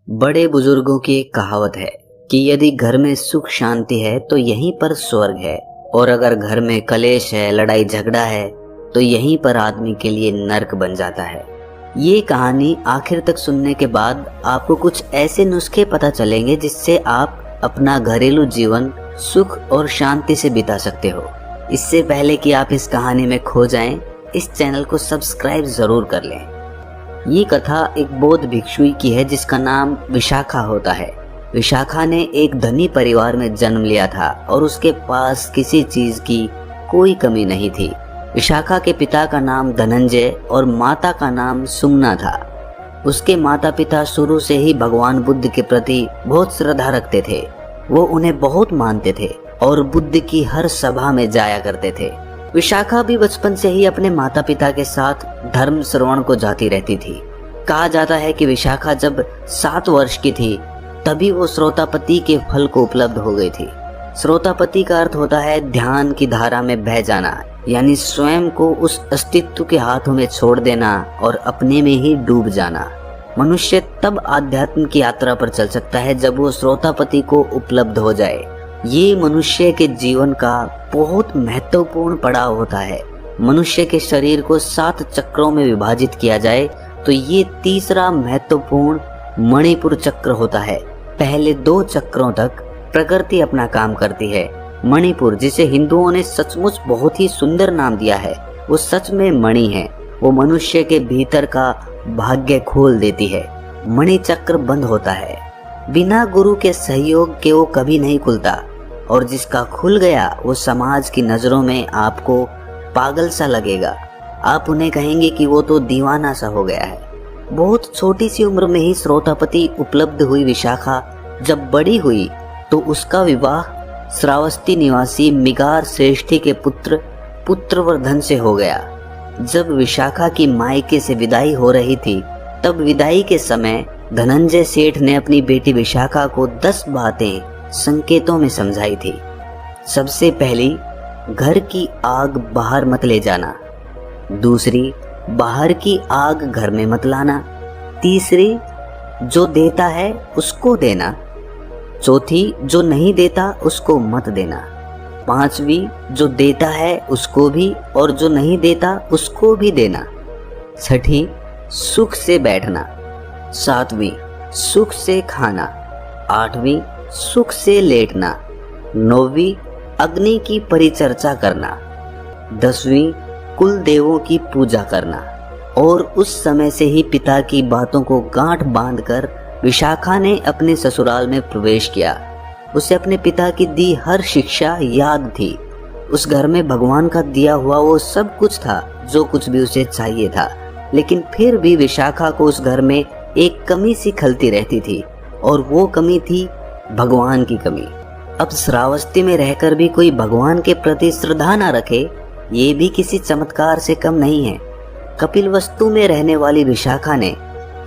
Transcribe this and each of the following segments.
बड़े बुजुर्गों की एक कहावत है कि यदि घर में सुख शांति है तो यहीं पर स्वर्ग है, और अगर घर में कलेश है, लड़ाई झगड़ा है, तो यहीं पर आदमी के लिए नर्क बन जाता है। ये कहानी आखिर तक सुनने के बाद आपको कुछ ऐसे नुस्खे पता चलेंगे जिससे आप अपना घरेलू जीवन सुख और शांति से बिता सकते हो। इससे पहले कि आप इस कहानी में खो जाएं, इस चैनल को सब्सक्राइब जरूर कर लें। ये कथा एक बौद्ध भिक्षुई की है जिसका नाम विशाखा होता है। विशाखा ने एक धनी परिवार में जन्म लिया था और उसके पास किसी चीज की कोई कमी नहीं थी। विशाखा के पिता का नाम धनंजय और माता का नाम सुमना था। उसके माता पिता शुरू से ही भगवान बुद्ध के प्रति बहुत श्रद्धा रखते थे। वो उन्हें बहुत मानते थे और बुद्ध की हर सभा में जाया करते थे। विशाखा भी बचपन से ही अपने माता पिता के साथ धर्म श्रवण को जाती रहती थी। कहा जाता है कि विशाखा जब 7 वर्ष की थी तभी वो श्रोतापति के फल को उपलब्ध हो गई थी। श्रोतापति का अर्थ होता है ध्यान की धारा में बह जाना, यानी स्वयं को उस अस्तित्व के हाथों में छोड़ देना और अपने में ही डूब जाना। मनुष्य तब आध्यात्म की यात्रा पर चल सकता है जब वो श्रोतापति को उपलब्ध हो जाए। ये मनुष्य के जीवन का बहुत महत्वपूर्ण पड़ाव होता है। मनुष्य के शरीर को 7 चक्रों में विभाजित किया जाए तो ये तीसरा महत्वपूर्ण मणिपुर चक्र होता है। पहले 2 चक्रों तक प्रकृति अपना काम करती है। मणिपुर, जिसे हिंदुओं ने सचमुच बहुत ही सुंदर नाम दिया है, वो सच में मणि है। वो मनुष्य के भीतर का भाग्य खोल देती है। मणि चक्र बंद होता है। बिना गुरु के सहयोग के वो कभी नहीं खुलता, और जिसका खुल गया वो समाज की नजरों में आपको पागल सा लगेगा। आप उन्हें कहेंगे कि वो तो दीवाना सा हो गया है। बहुत छोटी सी उम्र में ही श्रोतापति उपलब्ध हुई विशाखा जब बड़ी हुई तो उसका विवाह श्रावस्ती निवासी मिगार श्रेष्ठी के पुत्र पुत्रवर्धन से हो गया। जब विशाखा की मायके से विदाई हो रही थी तब विदाई के समय धनंजय सेठ ने अपनी बेटी विशाखा को 10 बातें संकेतों में समझाई थी। सबसे पहली, घर की आग बाहर मत ले जाना। दूसरी, बाहर की आग घर में मत लाना। तीसरी, जो देता है उसको देना। चौथी, जो नहीं देता उसको मत देना। 5वीं, जो देता है उसको भी और जो नहीं देता उसको भी देना। 6ठी, सुख से बैठना। 7वीं, सुख से खाना। 8वीं, सुख से लेटना। 9वीं, अग्नि की परिचर्चा करना। 10वीं, कुल देवों की पूजा करना। और उस समय से ही पिता की बातों को गांठ बांधकर विशाखा ने अपने ससुराल में प्रवेश किया। उसे अपने पिता की दी हर शिक्षा याद थी। उस घर में भगवान का दिया हुआ वो सब कुछ था जो कुछ भी उसे चाहिए था, लेकिन फिर भी विशाखा को उस घर में एक कमी सी खलती रहती थी, और वो कमी थी भगवान की कमी। अब श्रावस्ती में रहकर भी कोई भगवान के प्रति श्रद्धा न रखे, ये भी किसी चमत्कार से कम नहीं है। कपिलवस्तु में रहने वाली विशाखा ने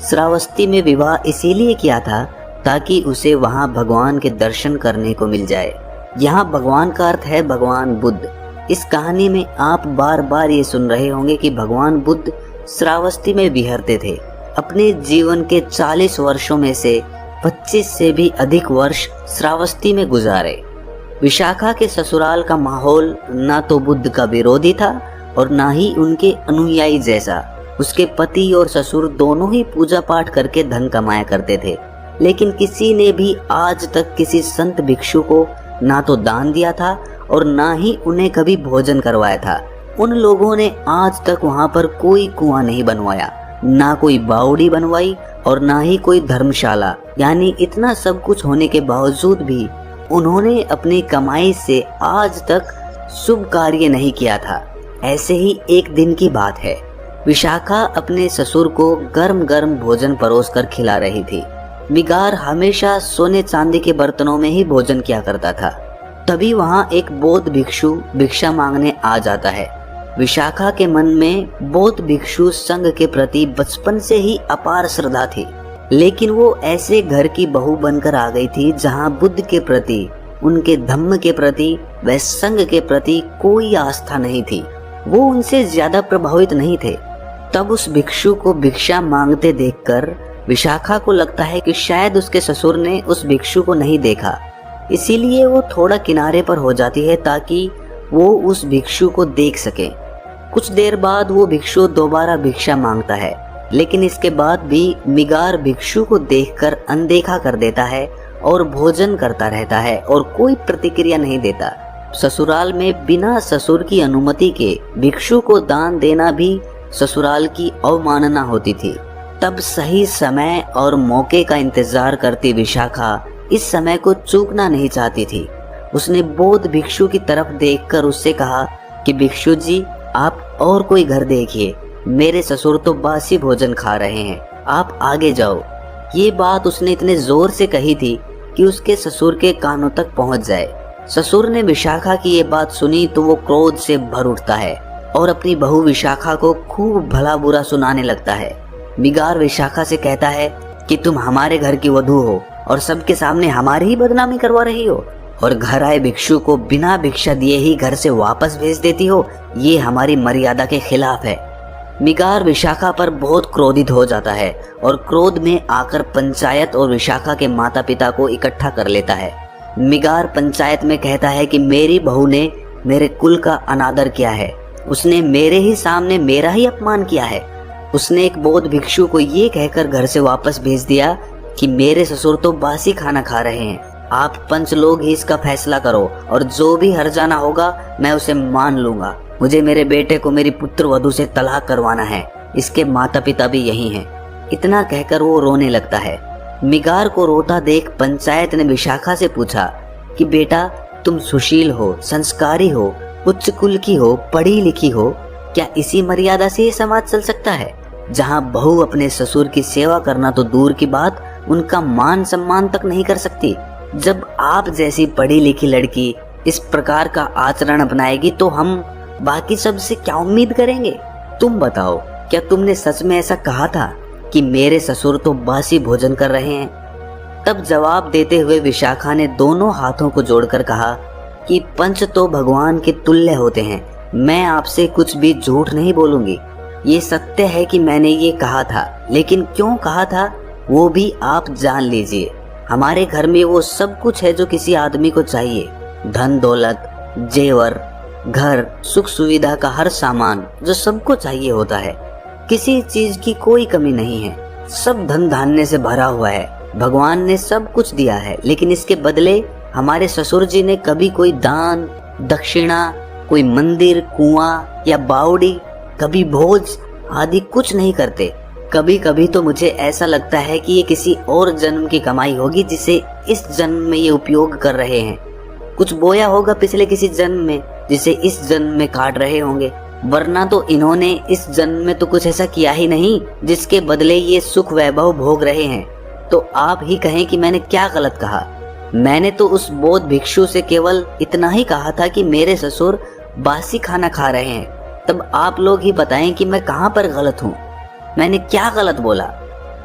श्रावस्ती में विवाह इसीलिए किया था ताकि उसे वहां भगवान के दर्शन करने को मिल जाए। यहाँ भगवान का अर्थ है भगवान बुद्ध। इस कहानी में आप बार बार ये सुन रहे होंगे कि भगवान बुद्ध श्रावस्ती में विहरते थे। अपने जीवन के 40 वर्षों में से 25 से भी अधिक वर्ष श्रावस्ती में गुजारे। विशाखा के ससुराल का माहौल ना तो बुद्ध का विरोधी था और ना ही उनके अनुयायी जैसा। उसके पति और ससुर दोनों ही पूजा पाठ करके धन कमाया करते थे, लेकिन किसी ने भी आज तक किसी संत भिक्षु को ना तो दान दिया था और ना ही उन्हें कभी भोजन करवाया था। उन लोगों ने आज तक वहां पर कोई कुआं नहीं बनवाया, ना कोई बावड़ी बनवाई और ना ही कोई धर्मशाला। यानी इतना सब कुछ होने के बावजूद भी उन्होंने अपनी कमाई से आज तक शुभ कार्य नहीं किया था। ऐसे ही एक दिन की बात है, विशाखा अपने ससुर को गर्म गर्म भोजन परोसकर खिला रही थी। मिगार हमेशा सोने चांदी के बर्तनों में ही भोजन किया करता था। तभी वहां एक बौद्ध भिक्षु भिक्षा मांगने आ जाता है। विशाखा के मन में बौद्ध भिक्षु संघ के प्रति बचपन से ही अपार श्रद्धा थी, लेकिन वो ऐसे घर की बहू बनकर आ गई थी जहां बुद्ध के प्रति, उनके धम्म के प्रति व संघ के प्रति कोई आस्था नहीं थी। वो उनसे ज्यादा प्रभावित नहीं थे। तब उस भिक्षु को भिक्षा मांगते देखकर विशाखा को लगता है कि शायद उसके ससुर ने उस भिक्षु को नहीं देखा, इसीलिए वो थोड़ा किनारे पर हो जाती है ताकि वो उस भिक्षु को देख सके। कुछ देर बाद वो भिक्षु दोबारा भिक्षा मांगता है, लेकिन इसके बाद भी मिगार भिक्षु को देखकर अनदेखा कर देता है और भोजन करता रहता है और कोई प्रतिक्रिया नहीं देता। ससुराल में बिना ससुर की अनुमति के भिक्षु को दान देना भी ससुराल की अवमानना होती थी। तब सही समय और मौके का इंतजार करती विशाखा इस समय को चूकना नहीं चाहती थी। उसने बौद्ध भिक्षु की तरफ देखकर उससे कहा कि भिक्षु जी, आप और कोई घर देखिए, मेरे ससुर तो बासी भोजन खा रहे हैं, आप आगे जाओ। ये बात उसने इतने जोर से कही थी कि उसके ससुर के कानों तक पहुंच जाए। ससुर ने विशाखा की ये बात सुनी तो वो क्रोध से भर उठता है और अपनी बहू विशाखा को खूब भला बुरा सुनाने लगता है। मिगार विशाखा से कहता है कि तुम हमारे घर की वधू हो और सबके सामने हमारी ही बदनामी करवा रही हो, और घर आए भिक्षु को बिना भिक्षा दिए ही घर से वापस भेज देती हो। ये हमारी मर्यादा के खिलाफ है। मिगार विशाखा पर बहुत क्रोधित हो जाता है और क्रोध में आकर पंचायत और विशाखा के माता पिता को इकट्ठा कर लेता है। मिगार पंचायत में कहता है कि मेरी बहू ने मेरे कुल का अनादर किया है, उसने मेरे ही सामने मेरा ही अपमान किया है। उसने एक बौद्ध भिक्षु को ये कहकर घर से वापस भेज दिया कि मेरे ससुर तो बासी खाना खा रहे हैं, आप पंच लोग ही इसका फैसला करो और जो भी हर्जाना होगा मैं उसे मान लूंगा। मुझे मेरे बेटे को मेरी पुत्र वधू से तलाक करवाना है, इसके माता पिता भी यही हैं। इतना कहकर वो रोने लगता है। मिगार को रोता देख पंचायत ने विशाखा से पूछा कि बेटा, तुम सुशील हो, संस्कारी हो, उच्च कुल की हो, पढ़ी लिखी हो, क्या इसी मर्यादा से ये समाज चल सकता है जहाँ बहू अपने ससुर की सेवा करना तो दूर की बात, उनका मान सम्मान तक नहीं कर सकती। जब आप जैसी पढ़ी लिखी लड़की इस प्रकार का आचरण अपनाएगी तो हम बाकी सब से क्या उम्मीद करेंगे? तुम बताओ, क्या तुमने सच में ऐसा कहा था कि मेरे ससुर तो बासी भोजन कर रहे हैं? तब जवाब देते हुए विशाखा ने दोनों हाथों को जोड़कर कहा कि पंच तो भगवान के तुल्य होते हैं, मैं आपसे कुछ भी झूठ नहीं बोलूंगी। ये सत्य है कि मैंने ये कहा था, लेकिन क्यों कहा था वो भी आप जान लीजिए। हमारे घर में वो सब कुछ है जो किसी आदमी को चाहिए, धन दौलत, जेवर, घर, सुख सुविधा का हर सामान जो सबको चाहिए होता है। किसी चीज की कोई कमी नहीं है, सब धन धान्य से भरा हुआ है। भगवान ने सब कुछ दिया है, लेकिन इसके बदले हमारे ससुर जी ने कभी कोई दान दक्षिणा, कोई मंदिर, कुआं या बावड़ी, कभी भोज आदि कुछ नहीं करते। कभी कभी तो मुझे ऐसा लगता है कि ये किसी और जन्म की कमाई होगी जिसे इस जन्म में ये उपयोग कर रहे हैं। कुछ बोया होगा पिछले किसी जन्म में जिसे इस जन्म में काट रहे होंगे, वरना तो इन्होंने इस जन्म में तो कुछ ऐसा किया ही नहीं जिसके बदले ये सुख वैभव भोग रहे हैं। तो आप ही कहें कि मैंने क्या गलत कहा? मैंने तो उस बौद्ध भिक्षु से केवल इतना ही कहा था कि मेरे ससुर बासी खाना खा रहे हैं। तब आप लोग ही बताएं कि मैं कहाँ पर गलत हूँ, मैंने क्या गलत बोला?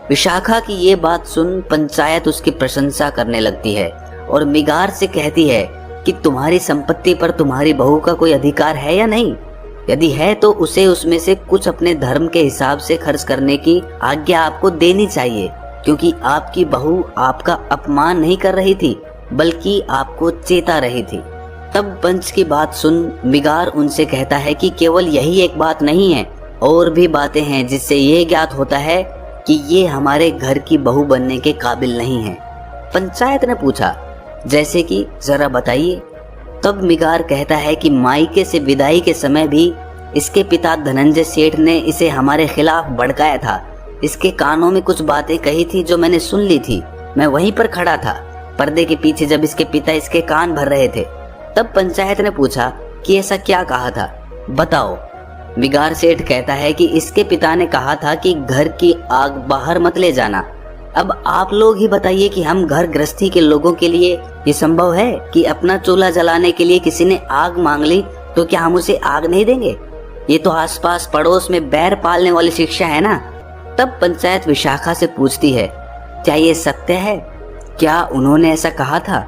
विशाखा की ये बात सुन पंचायत उसकी प्रशंसा करने लगती है और मिगार से कहती है कि तुम्हारी संपत्ति पर तुम्हारी बहू का कोई अधिकार है या नहीं? यदि है तो उसे उसमें से कुछ अपने धर्म के हिसाब से खर्च करने की आज्ञा आपको देनी चाहिए, क्योंकि आपकी बहू आपका अपमान नहीं कर रही थी बल्कि आपको चेता रही थी। तब पंच की बात सुन मिगार उनसे कहता है कि केवल यही एक बात नहीं है, और भी बातें हैं जिससे ये ज्ञात होता है कि ये हमारे घर की बहू बनने के काबिल नहीं है। पंचायत ने पूछा, जैसे कि जरा बताइए। तब मिगार कहता है कि मायके से विदाई के समय भी इसके पिता धनंजय सेठ ने इसे हमारे खिलाफ भड़काया था। इसके कानों में कुछ बातें कही थी जो मैंने सुन ली थी। मैं वहीं पर खड़ा था पर्दे के पीछे जब इसके पिता इसके कान भर रहे थे। तब पंचायत ने पूछा कि ऐसा क्या कहा था, बताओ। मिगार सेठ कहता है कि इसके पिता ने कहा था कि घर की आग बाहर मत ले जाना। अब आप लोग ही बताइए कि हम घर गृहस्थी के लोगों के लिए ये संभव है कि अपना चूल्हा जलाने के लिए किसी ने आग मांग ली तो क्या हम उसे आग नहीं देंगे? ये तो आसपास पड़ोस में बैर पालने वाली शिक्षा है ना। तब पंचायत विशाखा से पूछती है, क्या ये सत्य है? क्या उन्होंने ऐसा कहा था?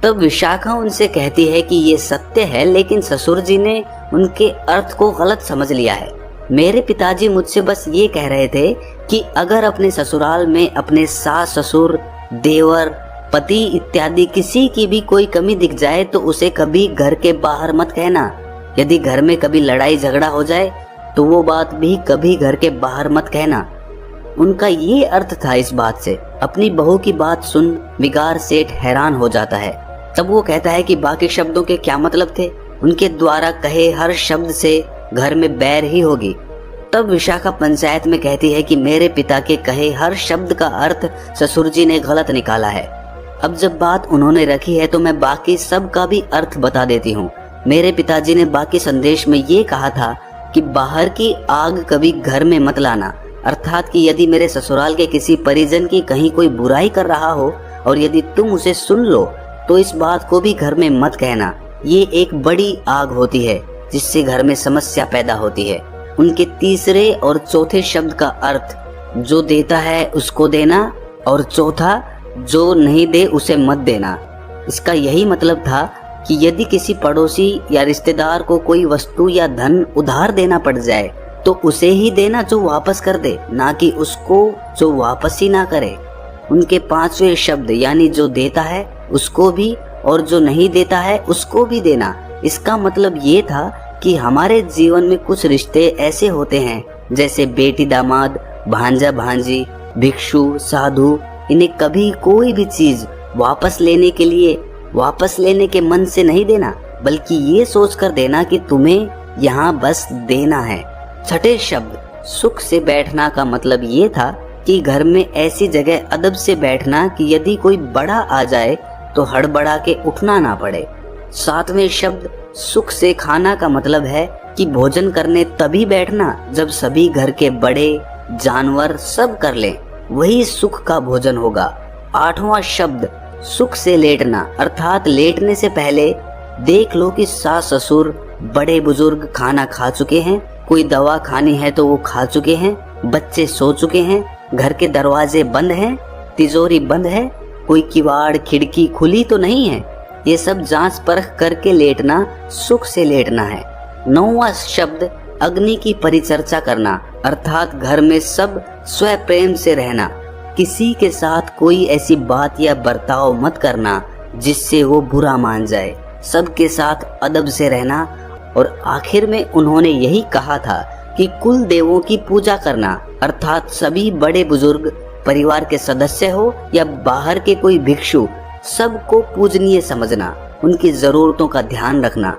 तब विशाखा उनसे कहती है कि ये सत्य है, लेकिन ससुर जी ने उनके अर्थ को गलत समझ लिया है। मेरे पिताजी मुझसे बस ये कह रहे थे कि अगर अपने ससुराल में अपने सास ससुर देवर पति इत्यादि किसी की भी कोई कमी दिख जाए तो उसे कभी घर के बाहर मत कहना। यदि घर में कभी लड़ाई झगड़ा हो जाए तो वो बात भी कभी घर के बाहर मत कहना। उनका ये अर्थ था इस बात से। अपनी बहू की बात सुन मिगार सेठ हैरान हो जाता है। तब वो कहता है कि बाकी शब्दों के क्या मतलब थे, उनके द्वारा कहे हर शब्द से घर में बैर ही होगी। तब विशाखा पंचायत में कहती है कि मेरे पिता के कहे हर शब्द का अर्थ ससुर जी ने गलत निकाला है। अब जब बात उन्होंने रखी है तो मैं बाकी सब का भी अर्थ बता देती हूँ। मेरे पिताजी ने बाकी संदेश में ये कहा था कि बाहर की आग कभी घर में मत लाना, अर्थात कि यदि मेरे ससुराल के किसी परिजन की कहीं कोई बुराई कर रहा हो और यदि तुम उसे सुन लो तो इस बात को भी घर में मत कहना। ये एक बड़ी आग होती है जिससे घर में समस्या पैदा होती है। उनके तीसरे और चौथे शब्द का अर्थ जो देता है उसको देना और चौथा जो नहीं दे उसे मत देना। इसका यही मतलब था कि यदि किसी पड़ोसी या रिश्तेदार को कोई वस्तु या धन उधार देना पड़ जाए तो उसे ही देना जो वापस कर दे, ना कि उसको जो वापस ही ना करे। उनके पांचवें शब्द यानी जो देता है उसको भी और जो नहीं देता है उसको भी देना। इसका मतलब ये था कि हमारे जीवन में कुछ रिश्ते ऐसे होते हैं जैसे बेटी दामाद, भांजा भांजी, भिक्षु साधु, इन्हें कभी कोई भी चीज वापस लेने के मन से नहीं देना, बल्कि ये सोचकर देना कि तुम्हें यहाँ बस देना है। छठे शब्द सुख से बैठना का मतलब ये था कि घर में ऐसी जगह अदब से बैठना कि यदि कोई बड़ा आ जाए तो हड़बड़ा के उठना ना पड़े। सातवें शब्द सुख से खाना का मतलब है कि भोजन करने तभी बैठना जब सभी घर के बड़े जानवर सब कर लें, वही सुख का भोजन होगा। आठवां शब्द सुख से लेटना, अर्थात लेटने से पहले देख लो कि सास ससुर बड़े बुजुर्ग खाना खा चुके हैं, कोई दवा खानी है तो वो खा चुके हैं, बच्चे सो चुके हैं, घर के दरवाजे बंद हैं, तिजोरी बंद है, कोई किवाड़ खिड़की खुली तो नहीं है। ये सब जांच परख करके लेटना सुख से लेटना है। नौवां शब्द अग्नि की परिचर्चा करना, अर्थात घर में सब स्व प्रेम से रहना। किसी के साथ कोई ऐसी बात या बर्ताव मत करना जिससे वो बुरा मान जाए। सबके साथ अदब से रहना। और आखिर में उन्होंने यही कहा था कि कुल देवों की पूजा करना, अर्थात सभी बड़े बुजुर्ग परिवार के सदस्य हो या बाहर के कोई भिक्षु, सबको पूजनीय समझना, उनकी जरूरतों का ध्यान रखना,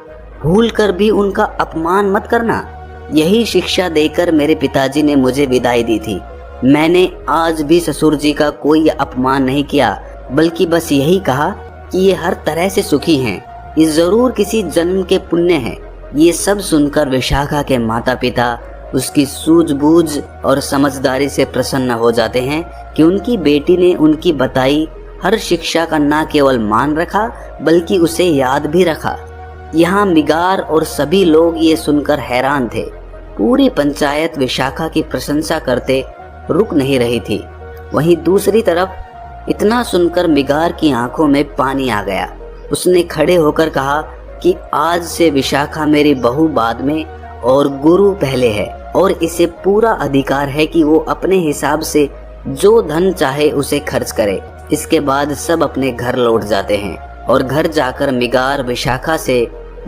भूल कर भी उनका अपमान मत करना। यही शिक्षा देकर मेरे पिताजी ने मुझे विदाई दी थी। मैंने आज भी ससुर जी का कोई अपमान नहीं किया, बल्कि बस यही कहा कि ये हर तरह से सुखी हैं, ये जरूर किसी जन्म के पुण्य हैं। ये सब सुनकर विशाखा के माता पिता उसकी सूझबूझ और समझदारी से प्रसन्न हो जाते हैं कि उनकी बेटी ने उनकी बताई हर शिक्षा का न केवल मान रखा बल्कि उसे याद भी रखा। यहाँ मिगार और सभी लोग ये सुनकर हैरान थे। पूरी पंचायत विशाखा की प्रशंसा करते रुक नहीं रही थी। वहीं दूसरी तरफ इतना सुनकर मिगार की आंखों में पानी आ गया। उसने खड़े होकर कहा कि आज से विशाखा मेरी बहू बाद में और गुरु पहले है, और इसे पूरा अधिकार है कि वो अपने हिसाब से जो धन चाहे उसे खर्च करे। इसके बाद सब अपने घर लौट जाते हैं और घर जाकर मिगार विशाखा से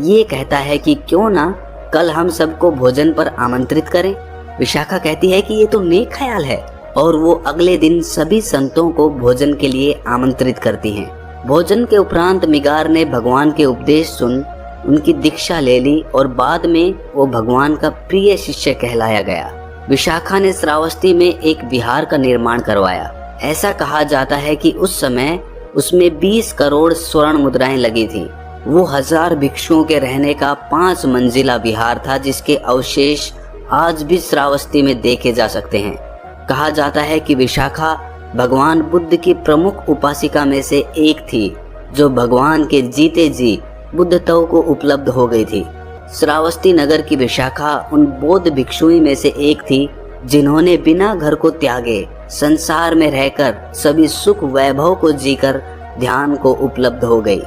ये कहता है कि क्यों ना कल हम सबको भोजन पर आमंत्रित करें। विशाखा कहती है कि ये तो नेक ख्याल है, और वो अगले दिन सभी संतों को भोजन के लिए आमंत्रित करती हैं। भोजन के उपरांत मिगार ने भगवान के उपदेश सुन उनकी दीक्षा ले ली और बाद में वो भगवान का प्रिय शिष्य कहलाया गया। विशाखा ने श्रावस्ती में एक विहार का निर्माण करवाया। ऐसा कहा जाता है कि उस समय उसमें 20 करोड़ स्वर्ण मुद्राएं लगी थी। वो 1000 भिक्षुओं के रहने का 5 मंजिला विहार था, जिसके अवशेष आज भी श्रावस्ती में देखे जा सकते हैं। कहा जाता है कि विशाखा भगवान बुद्ध की प्रमुख उपासिका में से एक थी, जो भगवान के जीते जी बुद्धत्व को उपलब्ध हो गई थी। श्रावस्ती नगर की विशाखा उन बौद्ध भिक्षुओं में से एक थी जिन्होंने बिना घर को त्यागे संसार में रहकर सभी सुख वैभव को जीकर ध्यान को उपलब्ध हो गई।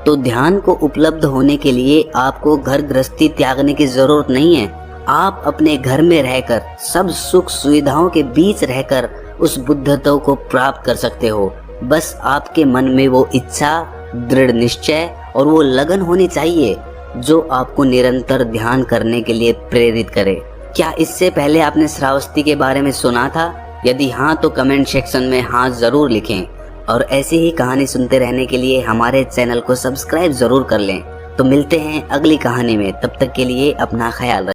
तो ध्यान को उपलब्ध होने के लिए आपको घर गृहस्थी त्यागने की जरूरत नहीं है। आप अपने घर में रहकर सब सुख सुविधाओं के बीच रहकर उस बुद्धत्व को प्राप्त कर सकते हो। बस आपके मन में वो इच्छा, दृढ़ निश्चय और वो लगन होनी चाहिए जो आपको निरंतर ध्यान करने के लिए प्रेरित करे। क्या इससे पहले आपने श्रावस्ती के बारे में सुना था? यदि हाँ तो कमेंट सेक्शन में हाँ जरूर लिखें और ऐसी ही कहानी सुनते रहने के लिए हमारे चैनल को सब्सक्राइब जरूर कर लें। तो मिलते हैं अगली कहानी में, तब तक के लिए अपना ख्याल रखें।